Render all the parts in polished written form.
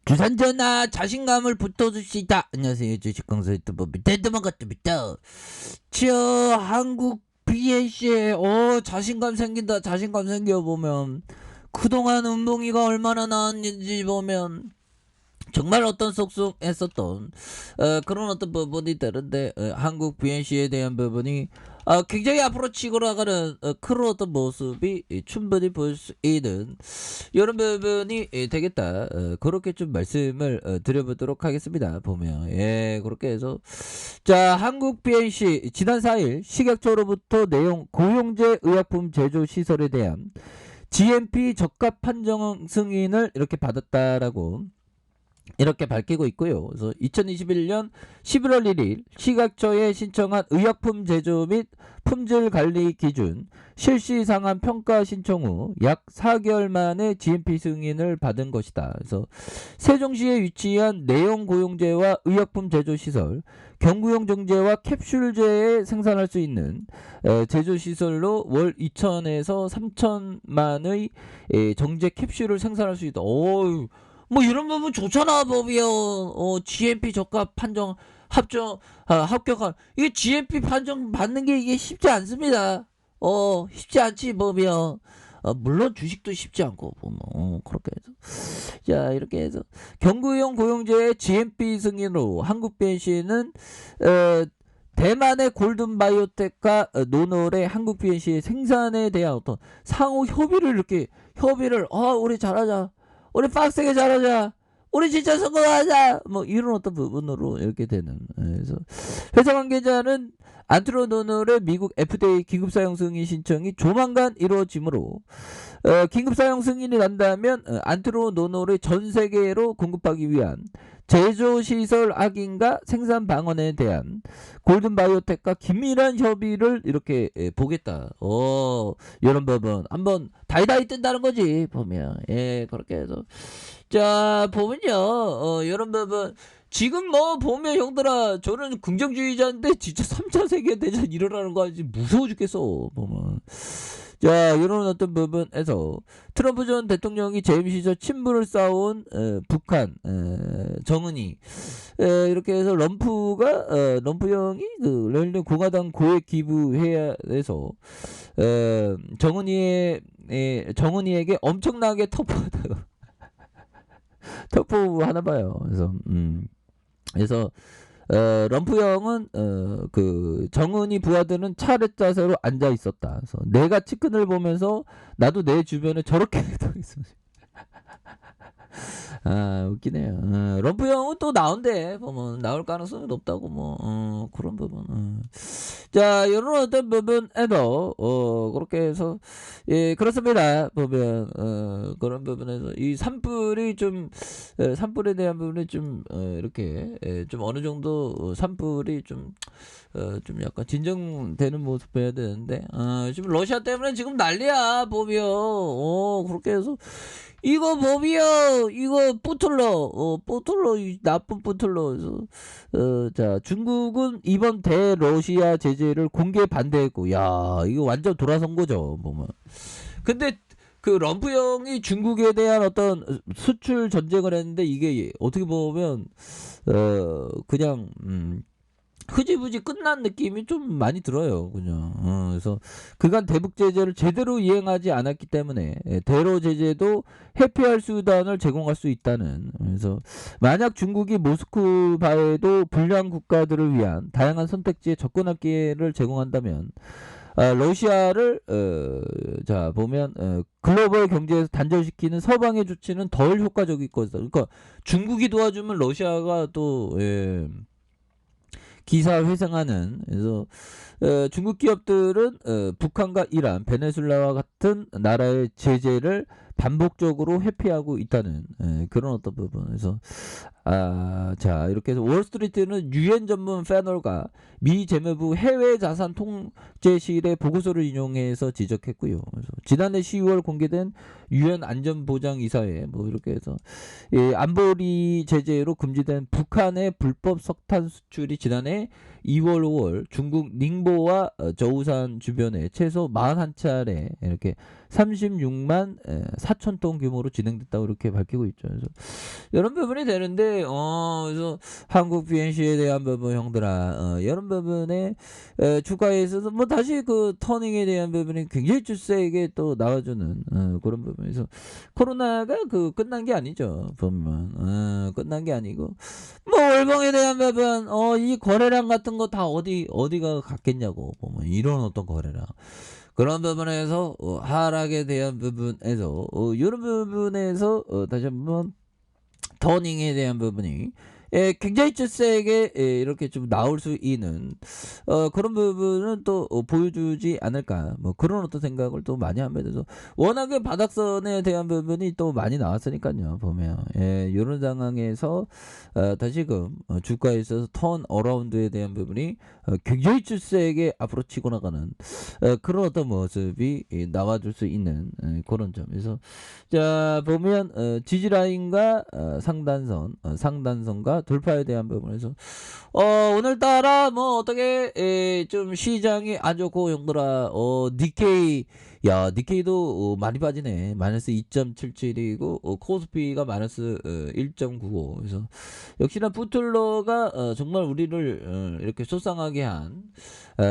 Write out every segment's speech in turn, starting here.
주산전화 자신감을 붙어줍시다. 안녕하세요. 주식강사 유튜버 밑에드만 같습니다. 한국 BNC에 자신감 생긴다. 자신감 생겨보면 그동안 운봉이가 얼마나 나왔는지 보면 정말 어떤 쏙쏙했었던 그런 어떤 부분이 다른데 한국 BNC에 대한 부분이 굉장히 앞으로 치고 나가는 그런 어떤 모습이 충분히 볼 수 있는 이런 부분이 되겠다. 그렇게 좀 말씀을 드려보도록 하겠습니다. 보면 그렇게 해서 자, 한국 BNC 지난 4일 식약처로부터 내용 고용제 의약품 제조 시설에 대한 GMP 적합 판정 승인을 이렇게 받았다라고 이렇게 밝히고 있고요. 그래서 2021년 11월 1일 식약처에 신청한 의약품 제조 및 품질 관리 기준 실시 상한 평가 신청 후 약 4개월 만에 GMP 승인을 받은 것이다. 그래서 세종시에 위치한 내용 고용제와 의약품 제조 시설, 경구용 정제와 캡슐제에 생산할 수 있는 제조 시설로 월 2천에서 3천만의 정제 캡슐을 생산할 수 있다. 뭐 이런 부분 좋잖아. 법이요. GMP 적합 판정 합격한 이게 GMP 판정 받는 게 이게 쉽지 않습니다. 쉽지 않지 법이요. 물론 주식도 쉽지 않고 보면 그렇게 해서 자, 이렇게 해서 경구용 고용제의 GMP 승인으로 한국 BNC는 대만의 골든바이오텍과 노널의 한국 BNC의 생산에 대한 어떤 상호 협의를 우리 잘하자, 우리 빡세게 잘하자, 우리 진짜 성공하자, 뭐 이런 어떤 부분으로 이렇게 되는. 그래서 회사 관계자는 안트로노널의 미국 FDA 긴급 사용 승인 신청이 조만간 이루어지므로 긴급 사용 승인이 난다면 안트로노널의 전 세계로 공급하기 위한 제조 시설 확인과 생산 방안에 대한 골든바이오텍과 긴밀한 협의를 이렇게 보겠다. 이런 부분 한번 다이다이 뜬다는 거지 보면. 그렇게 해서 자, 보면요. 이런 부분 지금 뭐 보면 형들아, 저는 긍정주의자인데 진짜 3차 세계대전 일어나는 거 아니지 무서워 죽겠어 보면. 자, 이런 어떤 부분에서 트럼프 전 대통령이 재임 시절 친분을 쌓아온 북한 정은이 이렇게 해서 럼프 형이 그 렐린 공화당 고액 기부해야 해서 정은이에게 엄청나게 터프 하나 봐요. 그래서 럼프 형은 그 정은이 부하들은 차례 자세로 앉아 있었다. 그래서 내가 치킨을 보면서 나도 내 주변에 저렇게 당했습니다. 웃기네요. 럼프 형은 또 나온대. 보면 나올 가능성이 높다고 뭐 그런 부분. 자, 이런 어떤 부분에도 그렇게 해서 그렇습니다. 보면 그런 부분에서 이 산불이 좀 산불에 대한 부분이 좀 이렇게 좀 어느 정도 산불이 좀 약간 진정되는 모습 보여야 되는데 지금 러시아 때문에 지금 난리야 보면. 그렇게 해서 이거 법이요. 이거 뿌틀러 이 나쁜 뿌틀러. 그래서 자, 중국은 이번 대러시아 제재를 공개 반대했고, 야, 이거 완전 돌아선 거죠 보면. 근데 그 럼프 형이 중국에 대한 어떤 수출 전쟁을 했는데 이게 어떻게 보면 그냥 흐지부지 끝난 느낌이 좀 많이 들어요. 그냥. 그래서 그간 대북 제재를 제대로 이행하지 않았기 때문에 대러 제재도 회피할 수단을 제공할 수 있다는. 그래서 만약 중국이 모스크바에도 불량 국가들을 위한 다양한 선택지에 접근할 기회를 제공한다면 러시아를 자, 보면 글로벌 경제에서 단절시키는 서방의 조치는 덜 효과적일 것이다. 그러니까 중국이 도와주면 러시아가 또 기사 회생하는. 그래서 중국 기업들은 북한과 이란, 베네수엘라와 같은 나라의 제재를 반복적으로 회피하고 있다는 그런 어떤 부분에서 자, 이렇게 해서 월스트리트는 유엔 전문 패널과 미 재무부 해외 자산 통제실의 보고서를 인용해서 지적했고요. 그래서 지난해 12월 공개된 유엔 안전보장이사회 뭐 이렇게 해서 안보리 제재로 금지된 북한의 불법 석탄 수출이 지난해 2월 5월 중국 닝보와 저우산 주변에 최소 41차례 이렇게 36만 4천 톤 규모로 진행됐다고 이렇게 밝히고 있죠. 그래서 이런 부분이 되는데 그래서 한국 BNC에 대한 부분 형들아 이런 부분에 주가에 있어서 뭐 다시 그 터닝에 대한 부분이 굉장히 세게 또 나와주는 그런 부분에서 코로나가 그 끝난 게 아니죠. 보면 끝난 게 아니고 뭐 월봉에 대한 부분 이 거래량 같은 거 다 어디가 갔겠냐고 보면 이런 어떤 거래량 그런 부분에서 하락에 대한 부분에서 이런 부분에서 다시 한번 터닝에 대한 부분이 굉장히 좀 세게 이렇게 좀 나올 수 있는 그런 부분은 또 보여주지 않을까 뭐 그런 어떤 생각을 또 많이 합니다. 그래서 워낙에 바닥선에 대한 부분이 또 많이 나왔으니까요. 보면 이런 상황에서 다시금 주가에 있어서 턴 어라운드에 대한 부분이 굉장히 좀 세게 앞으로 치고 나가는 그런 어떤 모습이 나와줄 수 있는 그런 점에서 자 보면 지지라인과 상단선과 돌파에 대한 부분에서 오늘따라 뭐 어떻게 좀 시장이 안 좋고 형들아 니케이도 많이 빠지네. 마이너스 2.77이고 코스피가 마이너스 1.95. 그래서 역시나 푸틀러가 정말 우리를 이렇게 속상하게 한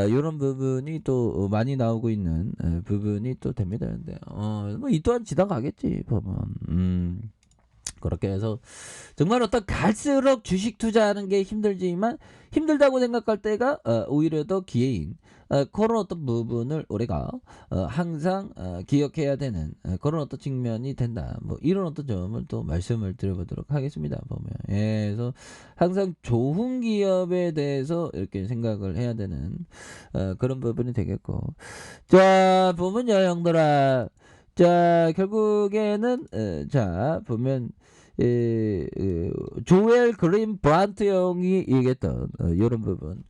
이런 부분이 또 많이 나오고 있는 부분이 또 됩니다. 근데 뭐 이 또한 지나가겠지 보면. 그렇게 해서 정말 어떤 갈수록 주식 투자하는 게 힘들다고 생각할 때가 오히려 더 기회인 그런 어떤 부분을 우리가 항상 기억해야 되는 그런 어떤 측면이 된다. 뭐 이런 어떤 점을 또 말씀을 드려보도록 하겠습니다. 보면 그래서 항상 좋은 기업에 대해서 이렇게 생각을 해야 되는 그런 부분이 되겠고 자 보면요 형들아 자 결국에는 자 보면 조엘 그린 브란트 형이 얘기했던 이런 부분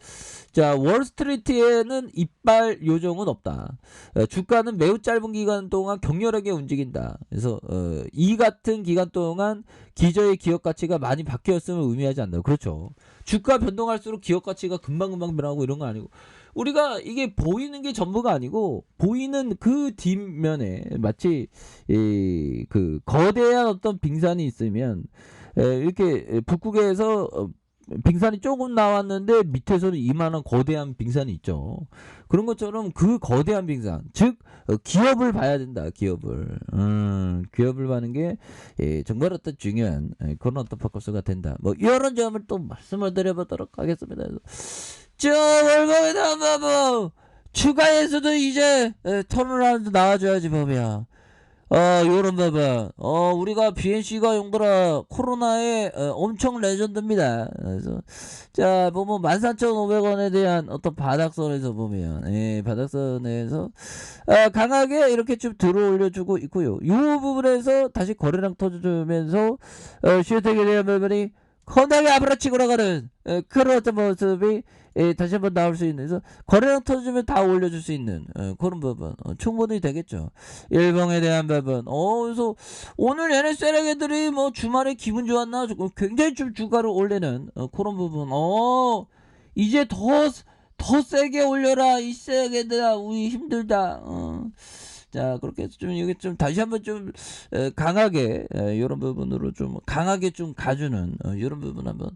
자 월스트리트에는 이빨 요정은 없다. 주가는 매우 짧은 기간 동안 격렬하게 움직인다. 그래서 이 같은 기간 동안 기저의 기업 가치가 많이 바뀌었음을 의미하지 않는다. 그렇죠. 주가 변동할수록 기업 가치가 금방금방 변하고 이런 건 아니고 우리가 이게 보이는 게 전부가 아니고 보이는 그 뒷면에 마치 그 거대한 어떤 빙산이 있으면 이렇게 북극에서 빙산이 조금 나왔는데 밑에서는 이만한 거대한 빙산이 있죠. 그런 것처럼 그 거대한 빙산 즉 기업을 봐야 된다. 기업을 봐는 게 정말 어떤 중요한 그런 어떤 포커스가 된다. 뭐 이런 점을 또 말씀을 드려보도록 하겠습니다. 저 월급에 대한 뭐 추가에서도 이제 턴어라운드 나와줘야지 보면 요런 부분 우리가 BNC가 용도라 코로나의 엄청 레전드입니다. 그래서 자 보면 13,500원에 대한 어떤 바닥선에서 보면 바닥선에서 강하게 이렇게 좀 들어 올려주고 있고요. 이 부분에서 다시 거래량 터져주면서 슈텍에 대한 부분이 커다랗게 앞으로 치고 나가는 그런 어떤 모습이 다시 한번 나올 수 있는 그래서 거래량 터져주면 다 올려줄 수 있는 그런 부분 충분히 되겠죠. 일봉에 대한 부분 그래서 오늘 얘네 세력애들이 뭐 주말에 기분 좋았나 굉장히 좀 주가를 올리는 그런 부분 이제 더 세게 올려라 이 세력애들아 우리 힘들다 자 그렇게 해서 좀 이게 좀 다시 한번 좀 강하게 이런 부분으로 좀 강하게 좀 가주는 이런 부분 한번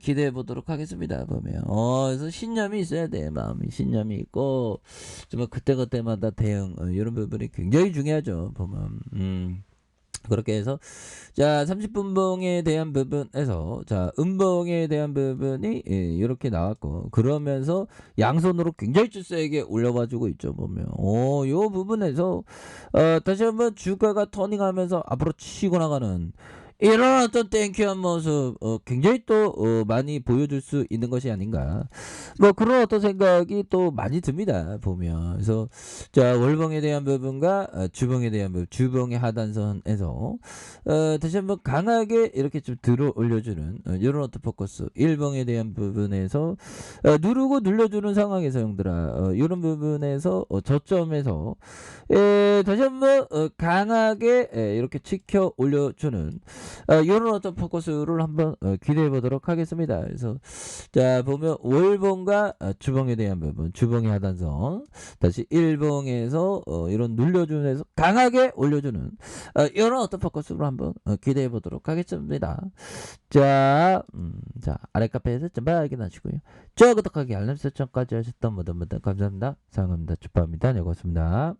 기대해 보도록 하겠습니다. 보면 그래서 신념이 있어야 돼. 마음이 신념이 있고 정말 그때그때마다 대응 이런 부분이 굉장히 중요하죠. 보면 그렇게 해서 자 30분봉에 대한 부분에서 자 음봉에 대한 부분이 이렇게 나왔고 그러면서 양손으로 굉장히 세게 올려가지고 있죠. 보면 요 부분에서 다시 한번 주가가 터닝하면서 앞으로 치고 나가는 이런 어떤 땡큐한 모습 굉장히 또 많이 보여줄 수 있는 것이 아닌가 뭐 그런 어떤 생각이 또 많이 듭니다. 보면 그래서 자 월봉에 대한 부분과 주봉에 대한 부분 주봉의 하단선에서 다시 한번 강하게 이렇게 좀 들어 올려주는 이런 어떤 포커스 일봉에 대한 부분에서 누르고 눌러주는 상황에서 형들아 이런 부분에서 저점에서 다시 한번 강하게 이렇게 치켜 올려주는 이런 어떤 포커스를 한번 기대해 보도록 하겠습니다. 그래서 자 보면 월봉과 주봉에 대한 부분, 주봉의 하단선, 다시 일봉에서 이런 눌려주면서 강하게 올려주는 이런 어떤 포커스로 한번 기대해 보도록 하겠습니다. 자, 자 아래 카페에서 좀 확인하시고요. 저 구독하기 알람 설정까지 하셨던 모든 분들 감사합니다. 사랑합니다. 축하합니다. 네, 고맙습니다.